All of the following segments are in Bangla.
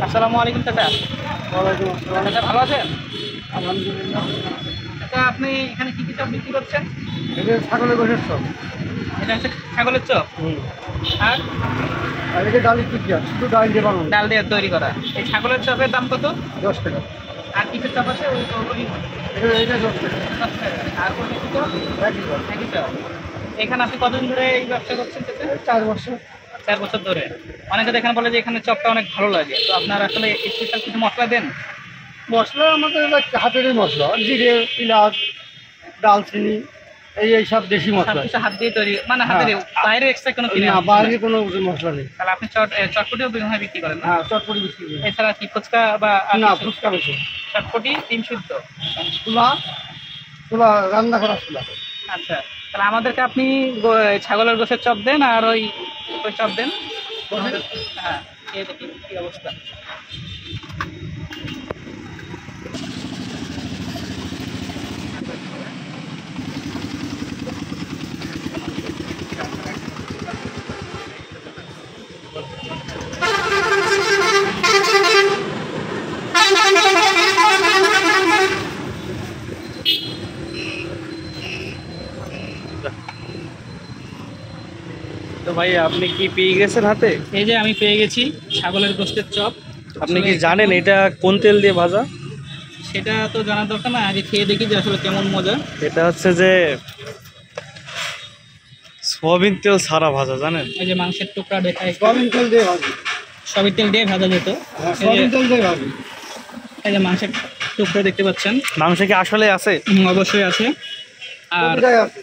আসসালামু আলাইকুম চাচা। ওয়ালাইকুম আসসালাম। চাচা ভালো আছেন? আলহামদুলিল্লাহ। চাচা আপনি এখানে কি কি চপ বিক্রি করছেন? এটা ছাগলের গোশের চপ। এটা হচ্ছে ছাগলের চপ। আর আর এটা ডালি টিকিয়া, শুধু ডাল দিয়ে বানানো। ডাল দিয়ে তৈরি করা। এই ছাগলের চপের দাম কত? 10 টাকা। আর কিসের চপ আছে? ওই এটা 10 টাকা। 10 টাকা। আর কোন কিছু চপ? একই দাম। একই চপ। এখানে আপনি কতদিন ধরে এই ব্যবসা করছেন চাচা? 4 বছর। 4 বছর ধরে। অনেকে তো এখানে বলে যে এখানে চপটা অনেক ভালো লাগে। তো আপনার আসলে স্পেশাল কিছু মশলা দেন? মশলা আমাদের হাতেরই মশলা, জিরে, এলাচ, দালচিনি, এই সব দেশি মশলা। সবকিছু হাত দিয়ে তৈরি, মানে হাতের বাইরে এক্সট্রা কোনো কিনে না, আনছেন বাইরে না? কোনো মশলা নেই। তাহলে আপনি চটপটিও বিভিন্ন বিক্রি করেন না? হ্যাঁ, চটপটি বিক্রি করি। এছাড়া কি ফুচকা বা আর না, কিছু? ফুচকা বেশি। চটপটি, ডিম সিদ্ধ। চুলা চুলা রান্না করা চুলা। আচ্ছা, তাহলে আমাদেরকে আপনি ছাগলের গোশের চপ দেন আর ওই ওই চপ দেন। হ্যাঁ, খেয়ে দেখি কি অবস্থা। তো ভাই আপনি কি পেয়ে গেছেন হাতে? এই যে আমি পেয়ে গেছি ছাগলের গোশতের চপ। আপনি কি জানেন এটা কোন তেল দিয়ে ভাজা? সেটা তো জানার দরকার না, আগে খেয়ে দেখি যে আসলে কেমন মজা। এটা হচ্ছে যে সয়াবিন তেল ছাড়া ভাজা, জানেন? এই যে মাংসের টুকরা দেখায়, সয়াবিন তেল দিয়ে ভাজি। সবই তেল দিয়ে ভাজা যেত। হ্যাঁ, সয়াবিন তেল দিয়ে ভাজি। এই যে মাংসের টুকরা দেখতে পাচ্ছেন। মাংস কি আসলে আছে? অবশ্যই আছে। আর কোথায় আছে?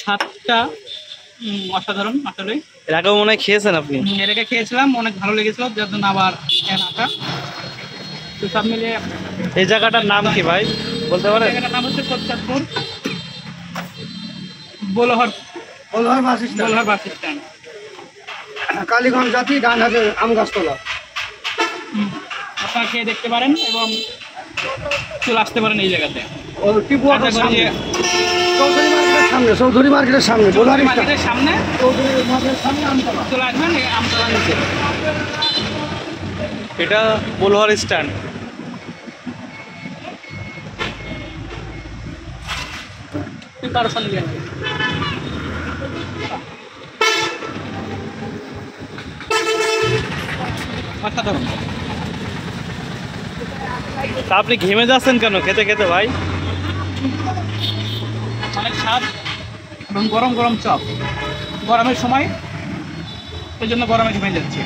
স্বাদটা অসাধারণ আসলে। এর আগেও মনে হয় খেয়েছেন আপনি? এর আগে খেয়েছিলাম, অনেক ভালো লেগেছিল, যার জন্য আবার আসা। তো সব মিলিয়ে এই জায়গাটার নাম কি ভাই বলতে পারেন? জায়গাটার নাম হচ্ছে Kotchandpur Bolhar Bolhar bus stand. Bolhar bus stand. Kaliganj জাতি, ডান হাতে আম গাছতলা। আপনারা খেয়ে দেখতে পারেন এবং চলে আসতে পারেন এই জায়গাতে। ও টিপু আশা অটোর করি সামনে, যে চৌধুরী মার্কেটের সামনে বলহার স্ট্যান্ড। মার্কেটের সামনে চৌধুরী মার্কেটের সামনে আমতলা। চলে আসবেন এই আমতলা নিচে। এটা বোলহার স্ট্যান্ড। প্রিপারেশন নিয়ে অসাধারণ। তা আপনি ঘেমে যাচ্ছেন কেন খেতে খেতে ভাই? অনেক স্বাদ এবং গরম গরম চপ, গরমের সময়, এই জন্য গরমে ঘেমে যাচ্ছি।